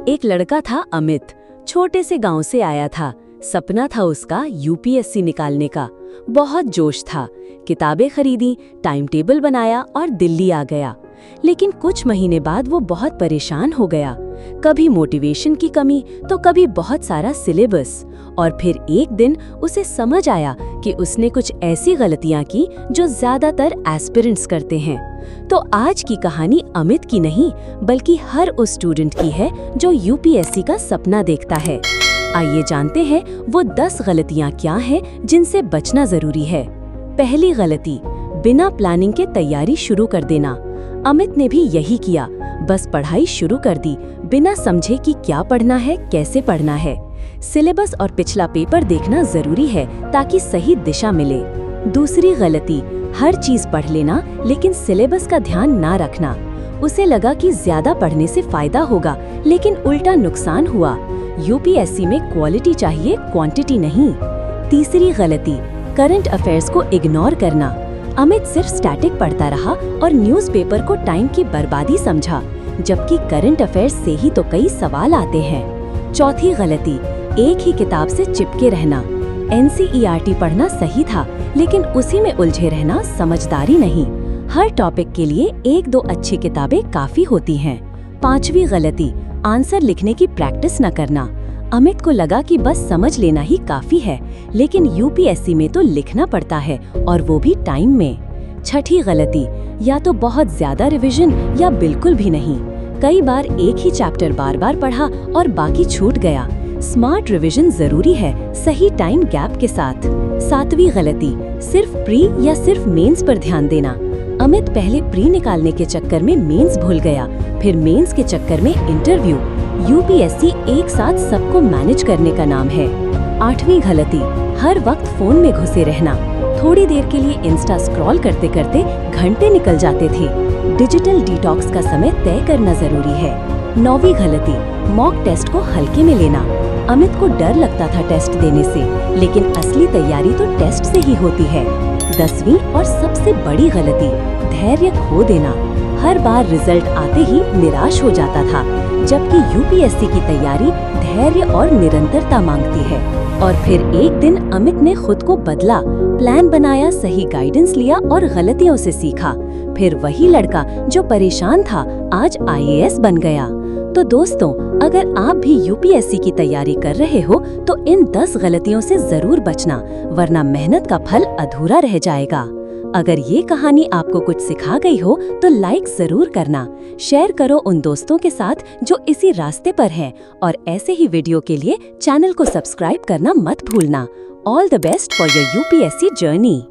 एक लड़का था अमित, छोटे से गांव से आया था। सपना था उसका यूपीएससी निकालने का। बहुत जोश था, किताबें खरीदी, टाइम टेबल बनाया और दिल्ली आ गया। लेकिन कुछ महीने बाद वो बहुत परेशान हो गया। कभी मोटिवेशन की कमी तो कभी बहुत सारा सिलेबस। और फिर एक दिन उसे समझ आया कि उसने कुछ ऐसी गलतियां की जो ज्यादातर एस्पिरेंट्स करते हैं। तो आज की कहानी अमित की नहीं, बल्कि हर उस स्टूडेंट की है जो यूपीएससी का सपना देखता है। आइए जानते हैं वो 10 गलतियां क्या हैं जिनसे बचना जरूरी है। पहली गलती, बिना प्लानिंग के तैयारी शुरू कर देना। अमित ने भी यही किया, बस पढ़ाई शुरू कर दी, बिना समझे कि क्या पढ़ना है, कैसे पढ़ना है। सिलेबस और पिछला पेपर देखना जरूरी है ताकि सही दिशा मिले। दूसरी गलती, हर चीज पढ़ लेना लेकिन सिलेबस का ध्यान ना रखना। उसे लगा कि ज्यादा पढ़ने से फायदा होगा, लेकिन उल्टा नुकसान हुआ। यूपीएससी में क्वालिटी चाहिए, क्वांटिटी नहीं। तीसरी गलती, करंट अफेयर्स को इग्नोर करना। अमित सिर्फ स्टैटिक पढ़ता रहा और न्यूज़पेपर को टाइम की बर्बादी समझा, जबकि करंट अफेयर्स से ही तो कई सवाल आते हैं। चौथी गलती, एक ही किताब से चिपके रहना। एनसीईआरटी पढ़ना सही था, लेकिन उसी में उलझे रहना समझदारी नहीं। हर टॉपिक के लिए 1-2 अच्छी किताबें काफी होती हैं। पांचवी गलती, आंसर लिखने की प्रैक्टिस न करना। अमित को लगा कि बस समझ लेना ही काफी है, लेकिन यूपीएससी में तो लिखना पड़ता है, और वो भी टाइम में। छठी गलती, या तो बहुत ज्यादा रिवीजन या बिल्कुल भी नहीं। कई बार एक ही चैप्टर बार-बार पढ़ा और बाकी छूट गया। स्मार्ट रिवीजन जरूरी है, सही टाइम गैप के साथ। सातवीं गलती, सिर्फ प्री या सिर्फ मेंस पर ध्यान देना। अमित पहले प्री निकालने के चक्कर में मेंस भूल गया, फिर मेंस के चक्कर में इंटरव्यू। यूपीएससी एक साथ सबको मैनेज करने का नाम है। आठवीं गलती, हर वक्त फोन में घुसे रहना। थोड़ी देर के लिए इंस्टा स्क्रॉल करते करते घंटे निकल जाते थे। डिजिटल डिटॉक्स का समय तय करना जरूरी है। नौवीं गलती, मॉक टेस्ट को हल्के में लेना। अमित को डर लगता था टेस्ट देने से, लेकिन असली तैयारी तो टेस्ट से ही होती है। 10वीं और सबसे बड़ी गलती, धैर्य खो देना। हर बार रिजल्ट आते ही निराश हो जाता था, जबकि यूपीएससी की तैयारी धैर्य और निरंतरता मांगती है। और फिर एक दिन अमित ने खुद को बदला, प्लान बनाया, सही गाइडेंस लिया और गलतियों से सीखा। फिर वही लड़का जो परेशान था आज आईएएस बन गया। तो दोस्तों, अगर आप भी यूपीएससी की तैयारी कर रहे हो तो इन 10 गलतियों से जरूर बचना, वरना मेहनत का फल अधूरा रह जाएगा। अगर ये कहानी आपको कुछ सिखा गई हो तो लाइक जरूर करना, शेयर करो उन दोस्तों के साथ जो इसी रास्ते पर हैं, और ऐसे ही वीडियो के लिए चैनल को सब्सक्राइब करना मत भूलना। All the best for your UPSC journey.